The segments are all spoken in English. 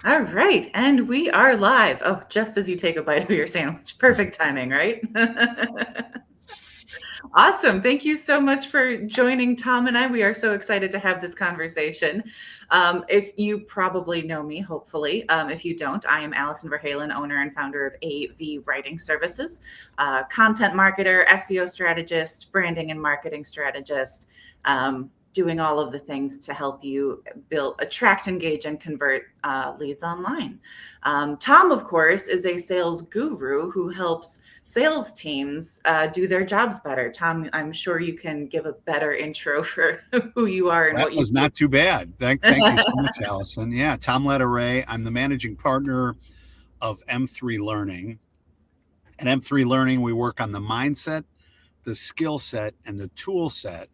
All right, and we are live. Oh, just as you take a bite of your sandwich. Perfect timing, right? Awesome. Thank you so much for joining Tom and I. We are so excited to have this conversation. If you probably know me, hopefully. If you don't, I am Alison Ver Halen, owner and founder of AV Writing Services, content marketer, SEO strategist, branding and marketing strategist. Doing all of the things to help you build, attract, engage, and convert leads online. Tom, of course, is a sales guru who helps sales teams do their jobs better. Tom, I'm sure you can give a better intro for who you are and That what you was not too bad. Thank you so much, Allison. Yeah, Tom Latourette. I'm the managing partner of M3 Learning. At M3 Learning, we work on the mindset, the skill set, and the tool set,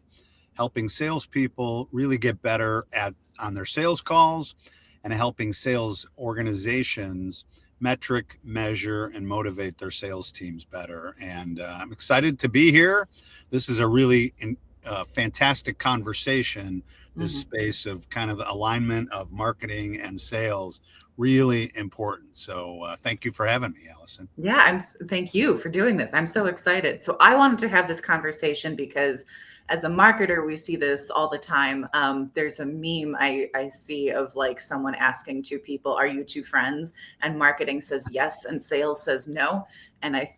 helping salespeople really get better at on their sales calls and helping sales organizations metric, measure, and motivate their sales teams better. And I'm excited to be here. This is a really fantastic conversation. This Mhm. space of kind of alignment of marketing and sales, really important. So thank you for having me, Allison. Yeah, thank you for doing this. I'm so excited. So I wanted to have this conversation because as a marketer, we see this all the time. There's a meme I see of like someone asking two people, "Are you two friends?" And marketing says yes, and sales says no. And I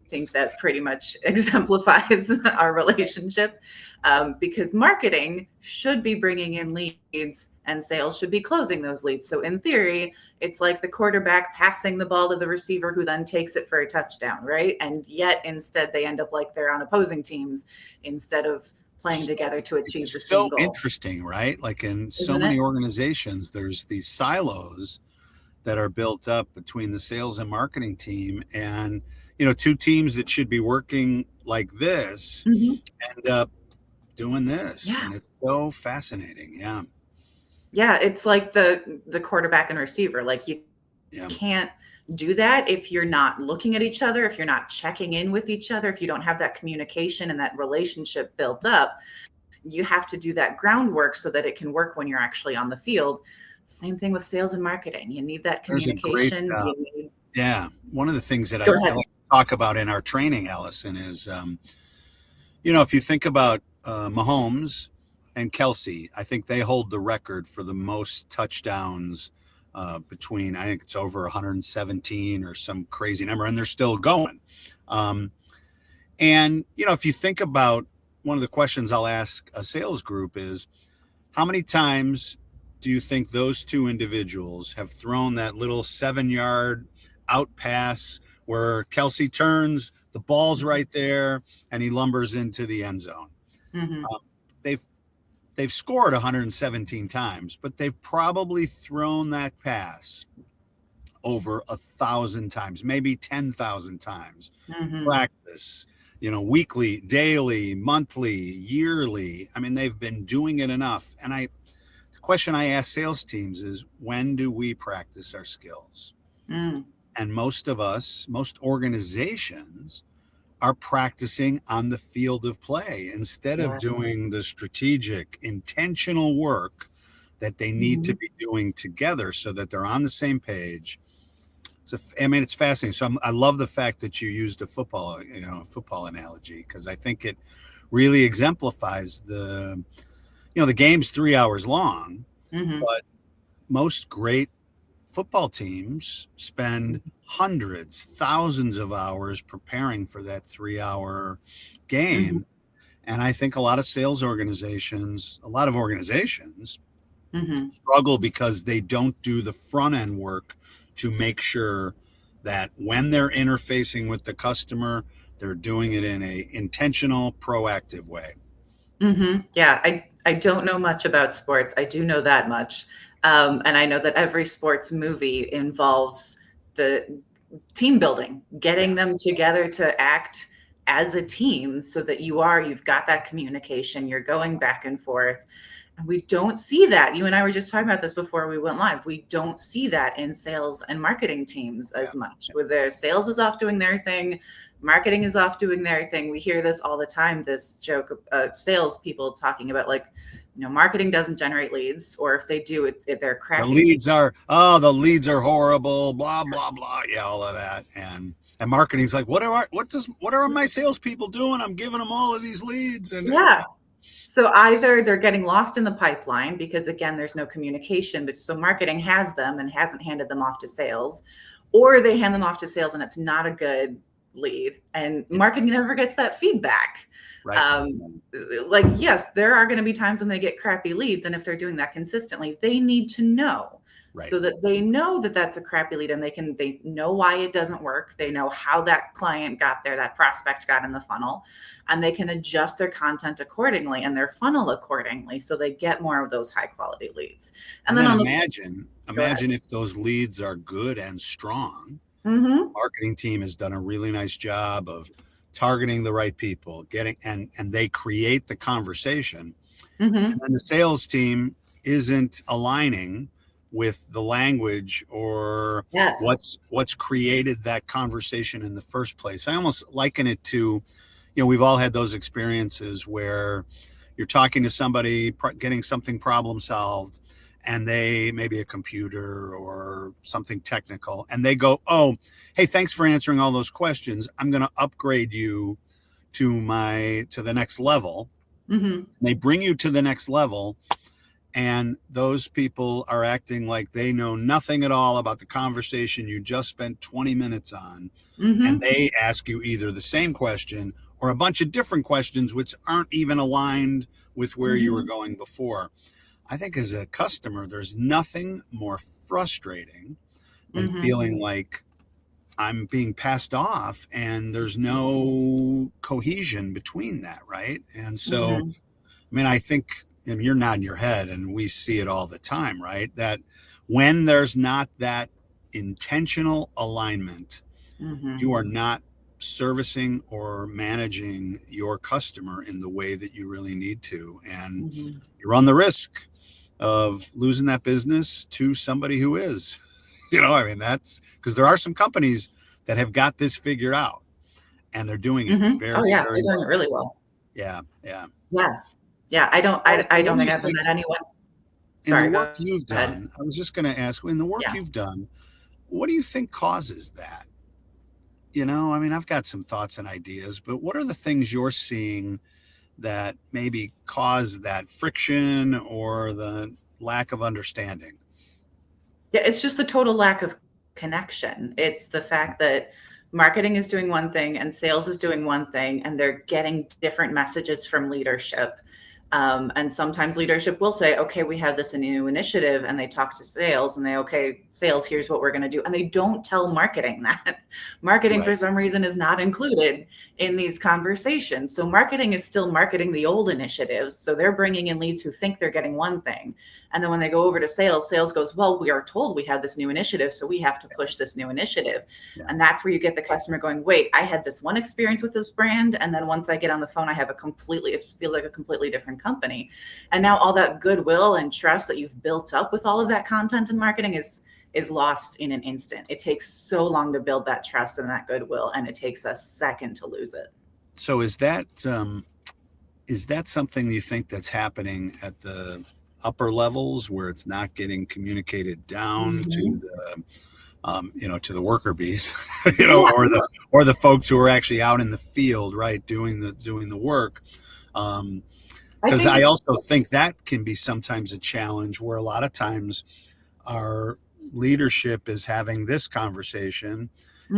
think that pretty much exemplifies our relationship, because marketing should be bringing in leads and sales should be closing those leads. So in theory, it's like the quarterback passing the ball to the receiver who then takes it for a touchdown, right? And yet instead they end up like they're on opposing teams instead of playing together to achieve the It's same so goal, interesting, right? Like in so isn't many it? organizations, there's these silos that are built up between the sales and marketing team. And, two teams that should be working like this Mhm. end up doing this. Yeah. And it's so fascinating. Yeah. Yeah, it's like the quarterback and receiver. Like you Yeah. can't do that if you're not looking at each other, if you're not checking in with each other, if you don't have that communication and that relationship built up. You have to do that groundwork so that it can work when you're actually on the field. Same thing with sales and marketing. You need that There's a great, communication. You need yeah. One of the things that I Go like ahead. to talk about in our training, Allison, is, if you think about Mahomes and Kelsey, I think they hold the record for the most touchdowns between, I think it's over 117 or some crazy number, and they're still going. Um, and, if you think about one of the questions I'll ask a sales group is, how many times do you think those two individuals have thrown that little 7 yard out pass where Kelsey turns, the ball's right there, and he lumbers into the end zone? Mhm. Um, they've they've scored 117 times, but they've probably thrown that pass over 1,000 times, maybe 10,000 times. Mhm. Practice, weekly, daily, monthly, yearly. I mean, they've been doing it enough. And the question I ask sales teams is, when do we practice our skills? Mm. And most organizations are practicing on the field of play instead of Yes. doing the strategic, intentional work that they need to Mhm. be doing together so that they're on the same page. It's fascinating. So I love the fact that you used a football analogy, because I think it really exemplifies the game's 3 hours long, Mhm. but most great football teams spend hundreds, thousands of hours preparing for that 3 hour Mhm. game. And I think a lot of organizations Mhm. struggle because they don't do the front end work to make sure that when they're interfacing with the customer, they're doing it in a intentional, proactive way. Mhm. Yeah, I don't know much about sports. I do know that much. And I know that every sports movie involves the team building, Yeah. getting them together to act as a team so that you've got that communication, you're going back and forth. And we don't see that. You and I were just talking about this before we went live. We don't see that in sales and marketing teams Yeah. as much. Where their sales is off doing their thing, marketing is off doing their thing. We hear this all the time. This joke of sales people talking about like marketing doesn't generate leads, or if they do, they're The crappy leads. leads are, the leads are horrible, blah, blah, blah. Yeah, all of that. And marketing's like, what are my salespeople doing? I'm giving them all of these leads. And Yeah. So either they're getting lost in the pipeline because, again, there's no communication, but so marketing has them and hasn't handed them off to sales, or they hand them off to sales and it's not a good lead, and marketing never gets that feedback. right. Like, yes, there are going to be times when they get crappy leads, and if they're doing that consistently, they need to know. Right. So that they know that that's a crappy lead, and they know why it doesn't work. They know how that client got there, that prospect got in the funnel, and they can adjust their content accordingly and their funnel accordingly, so they get more of those high quality leads. And then imagine if those leads are good and strong. Mm-hmm. Marketing team has done a really nice job of targeting the right people, and they create the conversation. Mm-hmm. And then the sales team isn't aligning with the language or Yes. what's created that conversation in the first place. I almost liken it to, we've all had those experiences where you're talking to somebody, getting something problem solved, and they, maybe a computer or something technical, and they go, oh, hey, thanks for answering all those questions. I'm going to upgrade you to the next level. Mm-hmm. They bring you to the next level, and those people are acting like they know nothing at all about the conversation you just spent 20 minutes on. Mm-hmm. And they ask you either the same question or a bunch of different questions which aren't even aligned with where you were going before. I think as a customer, there's nothing more frustrating than feeling like I'm being passed off and there's no cohesion between that, right? And so, I mean, I think, and you're nodding your head, and we see it all the time, right? That when there's not that intentional alignment, you are not servicing or managing your customer in the way that you really need to. And you run the risk of losing that business to somebody who is. I mean, that's because there are some companies that have got this figured out, and they're doing it very, oh yeah, very they're doing it really well. Yeah. I don't think I've met anyone. Sorry, in the work you've ahead. done, I was just going to ask, in the work you've done, what do you think causes that? I mean, I've got some thoughts and ideas, but what are the things you're seeing that maybe cause that friction or the lack of understanding? Yeah, it's just the total lack of connection. It's the fact that marketing is doing one thing and sales is doing one thing, and they're getting different messages from leadership. And sometimes leadership will say, okay, we have this new initiative, and they talk to sales and okay, sales, here's what we're going to do. And they don't tell marketing that. Marketing, for some reason, is not included in these conversations. So marketing is still marketing the old initiatives. So they're bringing in leads who think they're getting one thing. And then when they go over to sales, sales goes, well, we are told we have this new initiative, so we have to push this new initiative. And that's where you get the customer going, wait, I had this one experience with this brand, and then once I get on the phone, I have it feels like a completely different company. And now all that goodwill and trust that you've built up with all of that content and marketing is lost in an instant. It takes so long to build that trust and that goodwill, and it takes a second to lose it. So is that something you think that's happening at the upper levels where it's not getting communicated down to the to the worker bees, or the folks who are actually out in the field, right, doing the work? Because I also think that can be sometimes a challenge where a lot of times our leadership is having this conversation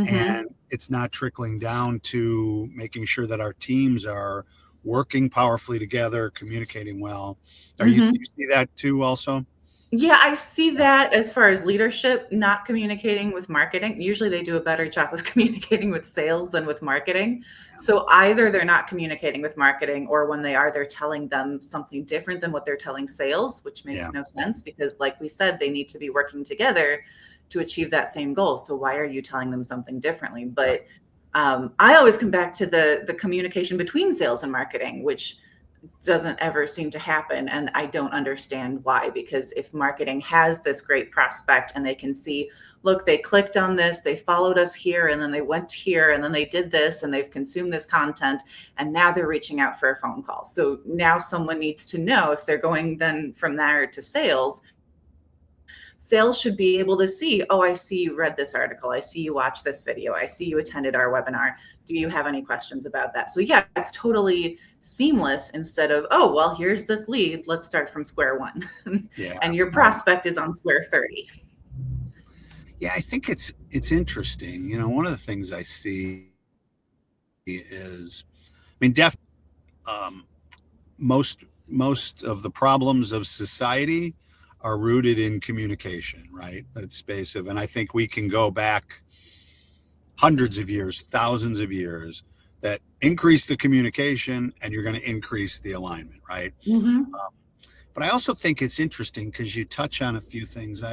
and it's not trickling down to making sure that our teams are working powerfully together, communicating well. Do you see that too also? Yeah, I see that as far as leadership not communicating with marketing. Usually they do a better job of communicating with sales than with marketing. So either they're not communicating with marketing, or when they are, they're telling them something different than what they're telling sales, which makes no sense because, like we said, they need to be working together to achieve that same goal. So why are you telling them something differently? But I always come back to the communication between sales and marketing, which doesn't ever seem to happen. And I don't understand why, because if marketing has this great prospect and they can see, look, they clicked on this, they followed us here, and then they went here, and then they did this, and they've consumed this content, and now they're reaching out for a phone call. So now someone needs to know, if they're going then from there to sales, sales should be able to see, oh, I see you read this article. I see you watched this video. I see you attended our webinar. Do you have any questions about that? So yeah, it's totally seamless, instead of, oh, well, here's this lead. Let's start from square one. Yeah. And your prospect is on square 30. Yeah, I think it's interesting. One of the things I see is, I mean, most of the problems of society are rooted in communication, right? That space of, and I think we can go back hundreds of years, thousands of years, that increase the communication and you're going to increase the alignment, right? But I also think it's interesting because you touch on a few things.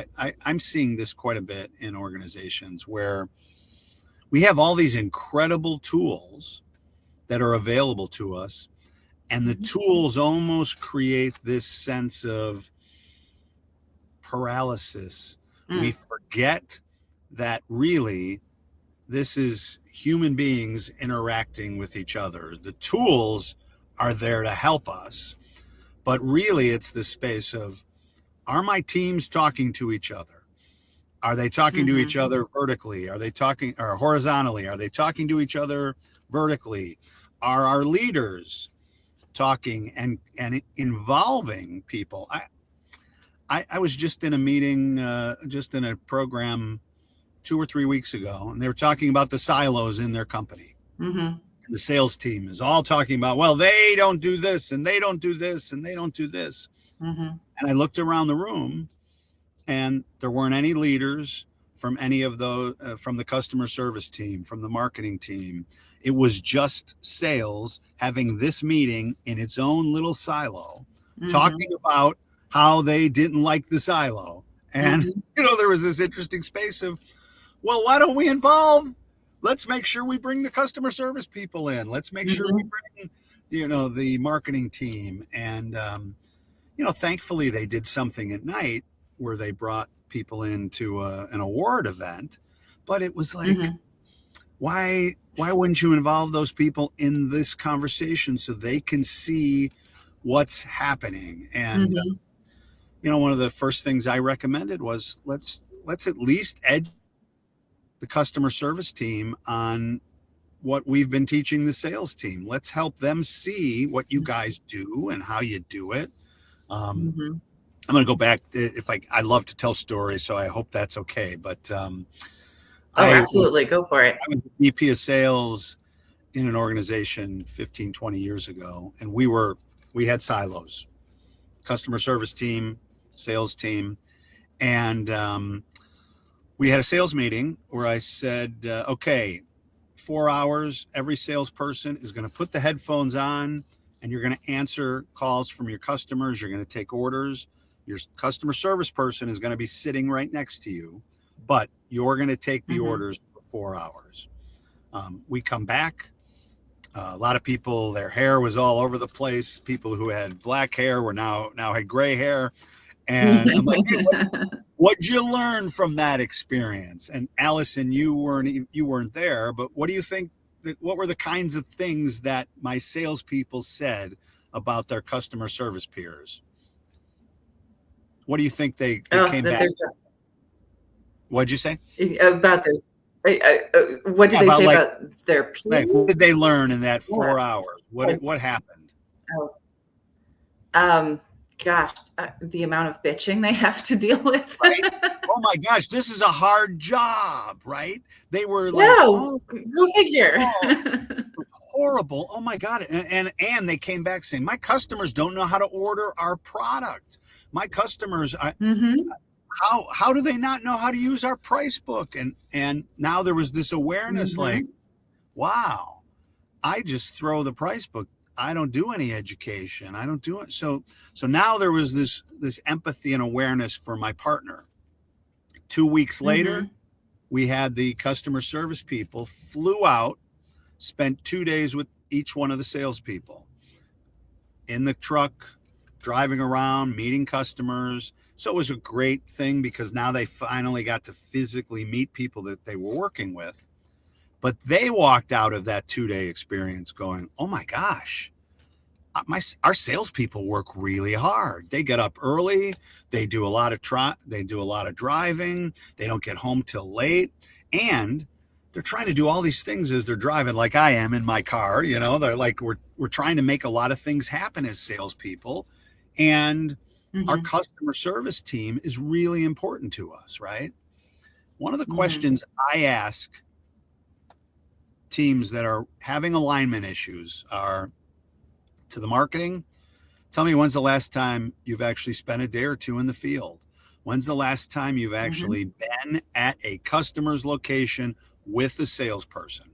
I'm seeing this quite a bit in organizations where we have all these incredible tools that are available to us, and the tools almost create this sense of paralysis. We forget that really this is human beings interacting with each other. The tools are there to help us, but really it's the space of, are my teams talking to each other? Are they talking to each other vertically? Are they talking or horizontally? Are they talking to each other vertically? Are our leaders talking and involving people? I was just in a meeting, just in a program 2 or 3 weeks ago, and they were talking about the silos in their company. The sales team is all talking about, well, they don't do this, and they don't do this, and they don't do this. And I looked around the room, and there weren't any leaders from any of those, from the customer service team, from the marketing team. It was just sales having this meeting in its own little silo, talking about how they didn't like the silo. And, there was this interesting space of, well, why don't we involve, let's make sure we bring the customer service people in. Let's make sure we bring, the marketing team. And, thankfully they did something at night where they brought people into an award event, but it was like, why wouldn't you involve those people in this conversation so they can see what's happening? And, one of the first things I recommended was let's at least educate the customer service team on what we've been teaching the sales team. Let's help them see what you guys do and how you do it. I'm going to go back. I love to tell stories, so I hope that's okay. But absolutely. Go for it. I was VP of sales in an organization 15, 20 years ago, and we had silos, customer service team, sales team. And we had a sales meeting where I said, okay, 4 hours, every salesperson is going to put the headphones on and you're going to answer calls from your customers. You're going to take orders. Your customer service person is going to be sitting right next to you, but you're going to take the orders for 4 hours. We come back. A lot of people, their hair was all over the place. People who had black hair were now had gray hair. And I'm like, hey, what'd you learn from that experience? And Alison, you weren't there, but what do you think? What were the kinds of things that my salespeople said about their customer service peers? What do you think they came back? What'd you say about their? What did they say about their peers? Like, what did they learn in that 4 hours? What happened? Gosh, the amount of bitching they have to deal with. Right? Oh my gosh, this is a hard job, right? They were like, go figure. It was horrible. Oh my God. And they came back saying, my customers don't know how to order our product. My customers, how do they not know how to use our price book? And now there was this awareness like, wow, I just throw the price book. I don't do any education. I don't do it. So now there was this empathy and awareness for my partner. 2 weeks later, we had the customer service people flew out, spent 2 days with each one of the salespeople. in the truck, driving around, meeting customers. So it was a great thing because now they finally got to physically meet people that they were working with. But they walked out of that 2-day experience going, "Oh my gosh, our salespeople work really hard. They get up early. They do a lot of driving. They don't get home till late, and they're trying to do all these things as they're driving, like I am in my car. They're like we're trying to make a lot of things happen as salespeople, and our Mm-hmm. customer service team is really important to us, right?" One of the Mm-hmm. questions I ask teams that are having alignment issues are to the marketing. Tell me, when's the last time you've actually spent a day or two in the field? When's the last time you've Mm-hmm. actually been at a customer's location with a salesperson?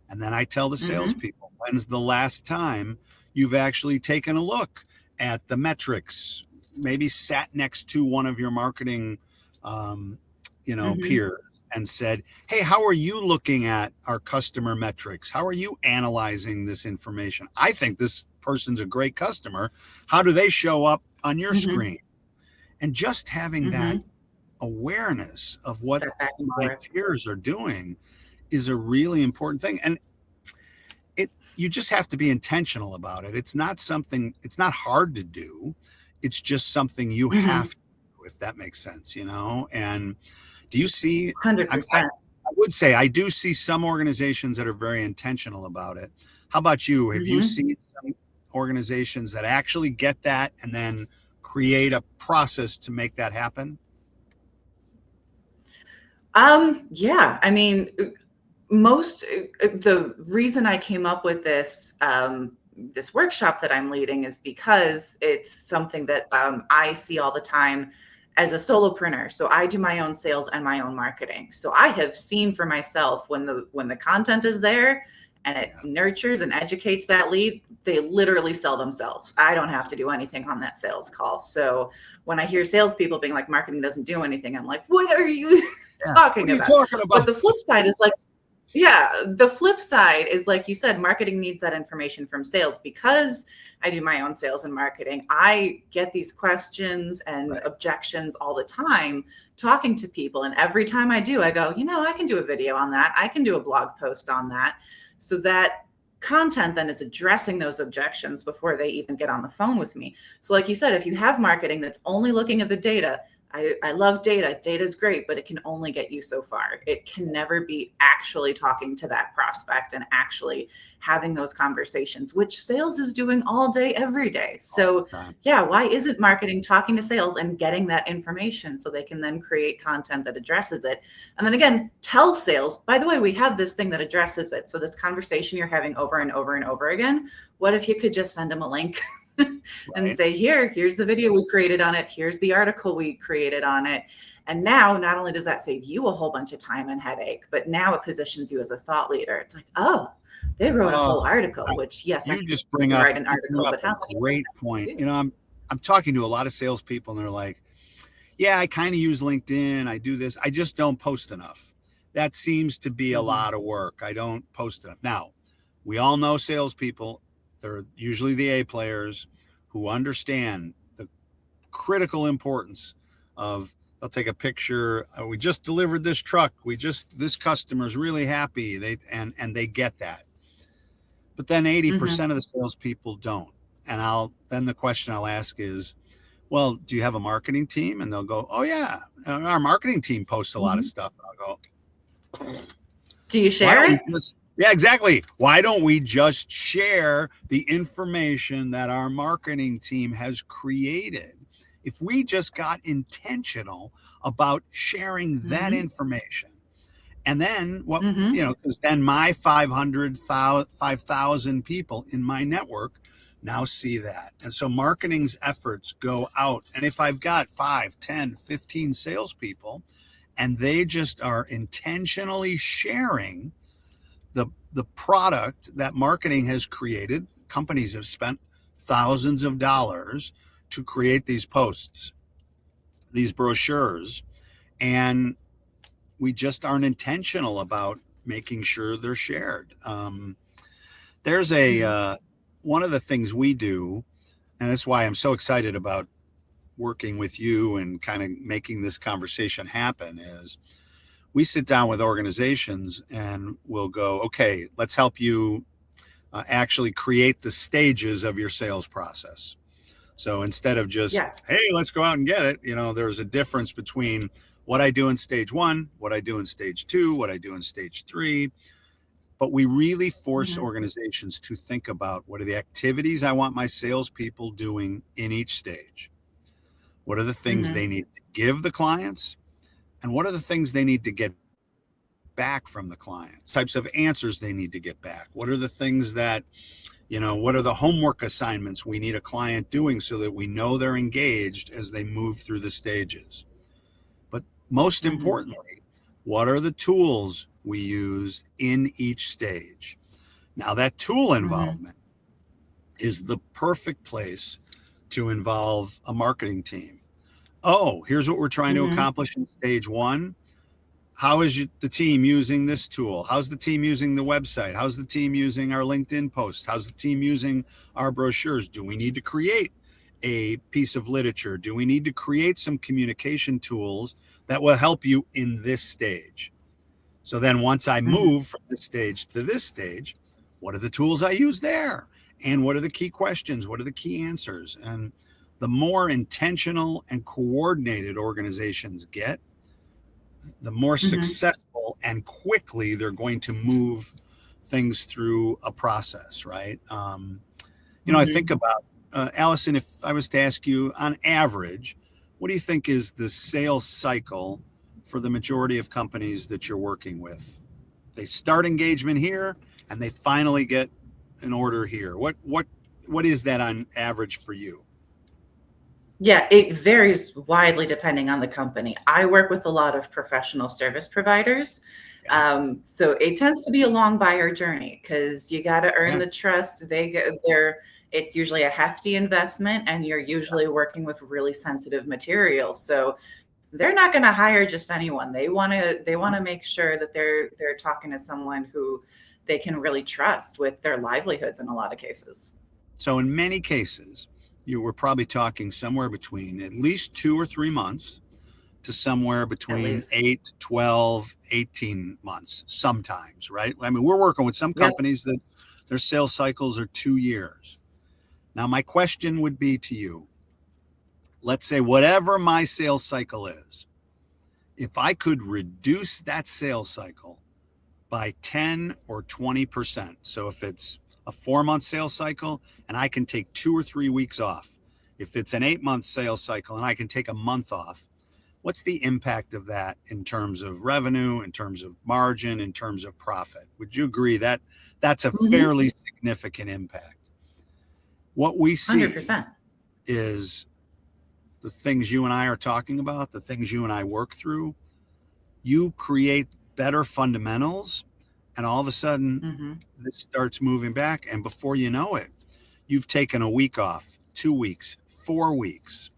And then I tell the Mm-hmm. salespeople, when's the last time you've actually taken a look at the metrics, maybe sat next to one of your marketing, Mm-hmm. peers and said, "Hey, how are you looking at our customer metrics? How are you analyzing this information? I think this person's a great customer. How do they show up on your Mm-hmm. screen?" And just having that Mm-hmm. awareness of what That back and my forth. peers are doing is a really important thing. And you just have to be intentional about it. It's not hard to do. It's just something you Mm-hmm. have to do, if that makes sense, And do you see, I, mean, I 100%. I would say I do see some organizations that are very intentional about it. How about you? Have you Mm-hmm. seen some organizations that actually get that and then create a process to make that happen? Yeah, I mean, the reason I came up with this workshop that I'm leading is because it's something that I see all the time as a solopreneur. So I do my own sales and my own marketing. So I have seen for myself when the content is there and it Yeah. nurtures and educates that lead, they literally sell themselves. I don't have to do anything on that sales call. So when I hear salespeople being like, marketing doesn't do anything, I'm like, what are you Yeah. What talking are you about? talking But about? the flip side is like, yeah, the flip side is like you said, marketing needs that information from sales. Because I do my own sales and marketing, I get these questions and Right. objections all the time talking to people. And every time I do, I go, I can do a video on that. I can do a blog post on that. So that content then is addressing those objections before they even get on the phone with me. So, like you said, if you have marketing that's only looking at the data, I love data. Data is great, but it can only get you so far. It can never be actually talking to that prospect and actually having those conversations, which sales is doing all day, every day. All So, the time. yeah, why isn't marketing talking to sales and getting that information so they can then create content that addresses it? And then again, tell sales, by the way, we have this thing that addresses it. So, this conversation you're having over and over and over again, what if you could just send them a link? And Right. say, here's the video we created on it. Here's the article we created on it. And now not only does that save you a whole bunch of time and headache, but now it positions you as a thought leader. It's like, oh, they wrote a whole Oh, article, which yes, I you just bring can up write an you bring article, up but a how many great point. do? I'm talking to a lot of salespeople, and they're like, "Yeah, I kind of use LinkedIn. I do this. I just don't post enough. That seems to be a Mm-hmm. lot of work. I don't post enough." Now, we all know salespeople. They're usually the A players who understand the critical importance of. They'll take a picture. We just delivered this truck. This customer's really happy. And they get that. But then Mm-hmm. 80% of the salespeople don't. And then the question I'll ask is, well, do you have a marketing team? And they'll go, oh yeah, our marketing team posts a lot of Mm-hmm. stuff. And I'll go, Do you why share don't we it? just, yeah, exactly. Why don't we just share the information that our marketing team has created? If we just got intentional about sharing that Mm-hmm. information, and then Mm-hmm. because then my 5,000 people in my network now see that. And so marketing's efforts go out. And if I've got 5, 10, 15 salespeople, and they just are intentionally sharing the product that marketing has created, companies have spent thousands of dollars to create these posts, these brochures, and we just aren't intentional about making sure they're shared. There's a Mm-hmm. one of the things we do. And that's why I'm so excited about working with you and kind of making this conversation happen is we sit down with organizations and we'll go, okay, let's help you actually create the stages of your sales process. So instead of just, Yeah. hey, let's go out and get it, there's a difference between what I do in stage one, what I do in stage two, what I do in stage three. But we really force Hmm. organizations to think about what are the activities I want my salespeople doing in each stage? What are the things they Hmm. need to give the clients? And what are the things they need to get back from the clients? Types of answers they need to get back? What are the things that, what are the homework assignments we need a client doing so that we know they're engaged as they move through the stages? But most Hmm. importantly, what are the tools we use in each stage? Now, that tool Hmm. involvement is the perfect place to involve a marketing team. Oh, here's what we're trying to Hmm. accomplish in stage one. How is the team using this tool? How's the team using the website? How's the team using our LinkedIn posts? How's the team using our brochures? Do we need to create a piece of literature? Do we need to create some communication tools that will help you in this stage? So then once I Hmm. move from this stage to this stage, what are the tools I use there? And what are the key questions? What are the key answers? And the more intentional and coordinated organizations get, the more Hmm. successful and quickly they're going to move things through a process, right? I think Hmm. about Allison, if I was to ask you on average, what do you think is the sales cycle for the majority of companies that you're working with? They start engagement here and they finally get an order here. What is that on average for you? Yeah, it varies widely depending on the company. I work with a lot of professional service providers. Yeah, So it tends to be a long buyer journey because you got to earn yeah, the trust. It's usually a hefty investment, and you're usually working with really sensitive material. So they're not going to hire just anyone. They want to make sure that they're talking to someone who they can really trust with their livelihoods in a lot of cases. so in many cases, you were probably talking somewhere between at least 2 or 3 months to somewhere At between least. 8, 12, 18 months sometimes, right? I mean, we're working with some Yep. companies that their sales cycles are 2 years. Now, my question would be to you, let's say whatever my sales cycle is, if I could reduce that sales cycle by 10 or 20%. So if it's a 4 month sales cycle and I can take 2 or 3 weeks off, if it's an 8 month sales cycle and I can take a month off, what's the impact of that in terms of revenue, in terms of margin, in terms of profit? Would you agree that that's a Hmm. fairly significant impact? What we see 100%. is the things you and I are talking about, the things you and I work through. You create better fundamentals, and all of a sudden, Hmm. this starts moving back. And before you know it, you've taken a week off, 2 weeks, 4 weeks.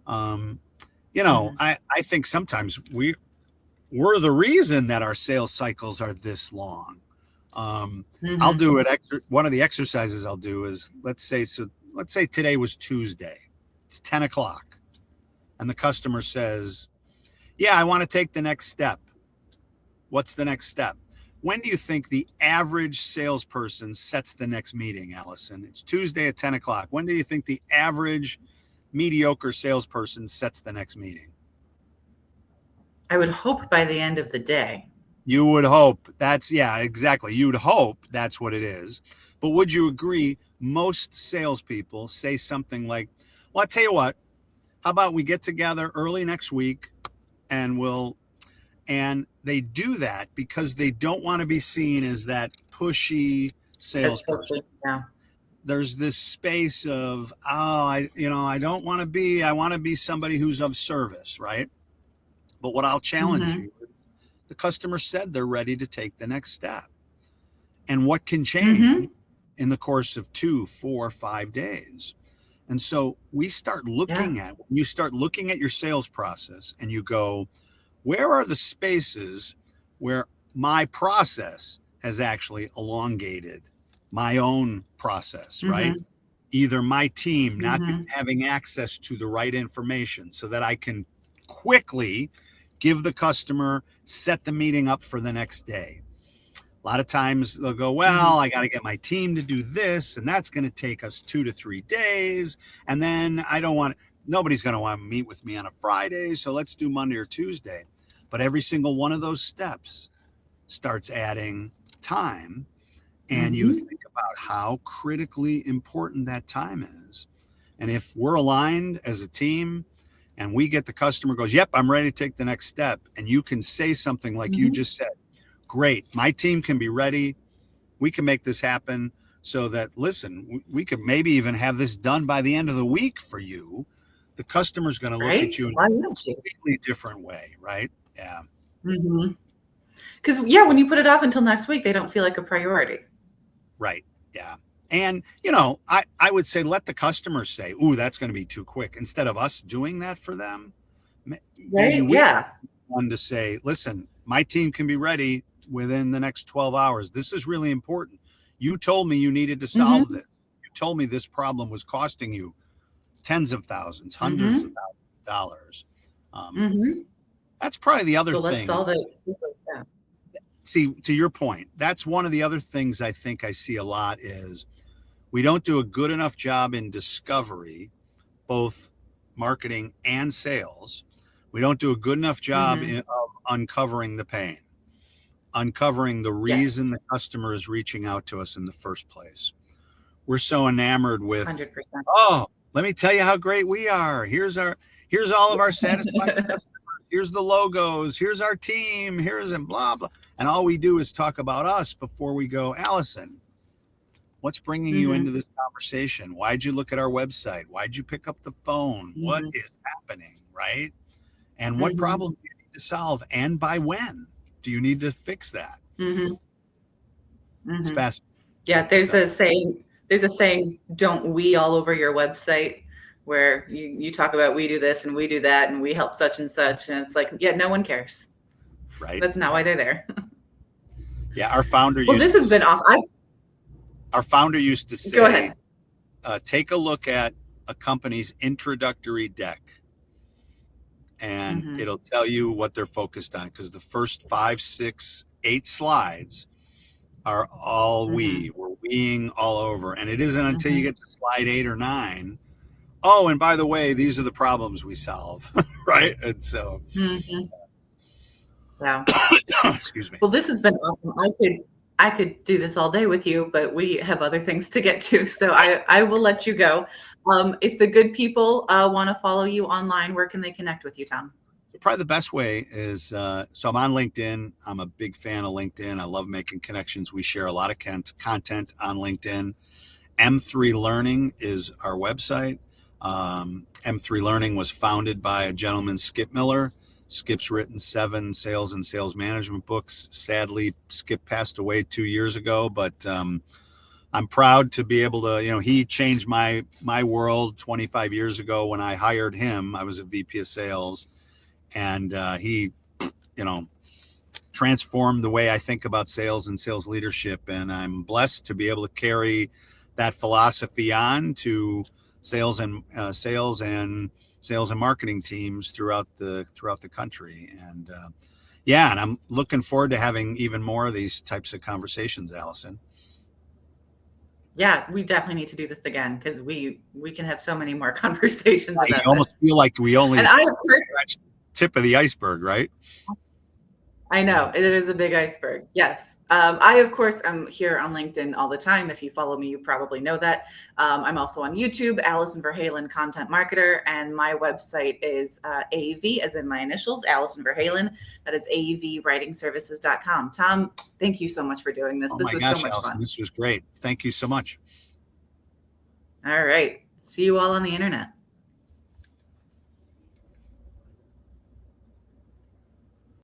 Um, Hmm. I think sometimes we're the reason that our sales cycles are this long. I'll Hmm. do it. One of the exercises I'll do is let's say today was Tuesday. It's 10 o'clock. And the customer says, yeah, I want to take the next step. What's the next step? When do you think the average salesperson sets the next meeting, Allison? It's Tuesday at 10 o'clock. When do you think the average mediocre salesperson sets the next meeting? I would hope by the end of the day. You would hope yeah, exactly. You'd hope that's what it is. But would you agree most salespeople say something like, well, I'll tell you what, how about we get together early next week and and they do that because they don't want to be seen as that pushy That's salesperson. hopefully, yeah. There's this space of, oh, I don't want to be, I want to be somebody who's of service, right? But what I'll challenge Hmm. you, the customer said they're ready to take the next step. And what can change Hmm. in the course of 2, 4, 5 days? And so we start Yeah. looking at, when you start looking at your sales process and you go, where are the spaces where my process has actually elongated my own process, right? Hmm. either my team not Mm-hmm. having access to the right information so that I can quickly give the customer, set the meeting up for the next day. A lot of times they'll go, Mm-hmm. well, I got to get my team to do this, and that's going to take us 2 to 3 days. And then nobody's going to want to meet with me on a Friday. So let's do Monday or Tuesday. But every single one of those steps starts adding time. And you Mm-hmm. think about how critically important that time is. And if we're aligned as a team and we get the customer goes, yep, I'm ready to take the next step. And you can say something like you Mm-hmm. just said, great, my team can be ready. We can make this happen so that, listen, we could maybe even have this done by the end of the week for you. The customer's going to look at Right? you in Why a wouldn't you? completely different way, right? Yeah. Mm-hmm. Because yeah, when you put it off until next week, they don't feel like a priority. Right. Yeah. And, I would say let the customer say, ooh, that's going to be too quick. Instead of us doing that for them, maybe Right? we Yeah. want to say, listen, my team can be ready within the next 12 hours. This is really important. You told me you needed to solve Mm-hmm. this. You told me this problem was costing you tens of thousands, hundreds of Mm-hmm. thousands of dollars. Mm-hmm. That's probably the other So let's thing. solve it. Yeah. See, to your point, that's one of the other things I think I see a lot is we don't do a good enough job in discovery, both marketing and sales. We don't do a good enough job Mm-hmm. of uncovering the pain, uncovering the Yes. reason the customer is reaching out to us in the first place. We're so enamored with, 100%. oh, let me tell you how great we are. Here's all of our satisfied customers. Here's the logos. Here's our team. Here's and blah, blah. And all we do is talk about us before we go, Alison, what's bringing you Mm-hmm. into this conversation? Why'd you look at our website? Why'd you pick up the phone? What Mm-hmm. is happening? Right. And what Mm-hmm. problem do you need to solve? And by when do you need to fix that? Mm-hmm. It's Mm-hmm. fascinating. Yeah, It's there's a saying, don't we all over your website, where you talk about we do this and we do that and we help such and such. And it's like, yeah, no one cares. right. That's not why they're there. Yeah. Our founder Well, this used to has been awesome. Go say, ahead. take a look at a company's introductory deck and Mm-hmm. it'll tell you what they're focused on. Because the first 5, 6, 8 slides are all Mm-hmm. we're weeing all over. And it isn't until you Mm-hmm. get to slide 8 or 9. Oh, and by the way, these are the problems we solve. Right. And so, Mm-hmm. Wow. excuse me. Well, this has been awesome. I could do this all day with you, but we have other things to get to. So Right. I will let you go. If the good people want to follow you online, where can they connect with you, Tom? So probably the best way is, so I'm on LinkedIn. I'm a big fan of LinkedIn. I love making connections. We share a lot of content on LinkedIn. M3 Learning is our website. M3 Learning was founded by a gentleman, Skip Miller. Skip's written 7 sales and sales management books. Sadly, Skip passed away 2 years ago, but I'm proud to be able to, he changed my world 25 years ago when I hired him. I was a VP of sales, and he, transformed the way I think about sales and sales leadership. And I'm blessed to be able to carry that philosophy on to sales and marketing teams throughout the country. And and I'm looking forward to having even more of these types of conversations, Alison. Yeah, we definitely need to do this again, because we can have so many more conversations You about almost this. feel like we only And I, of course, scratched the tip of the iceberg, right? I know Yeah. it is a big iceberg. Yes. I, of course, am here on LinkedIn all the time. If you follow me, you probably know that. I'm also on YouTube, Alison Ver Halen, content marketer. And my website is AV, as in my initials, Alison Ver Halen. That is avwritingservices.com. Tom, thank you so much for doing this. Oh This my was gosh, so much Alison, fun. this was great. Thank you so much. All right. See you all on the internet.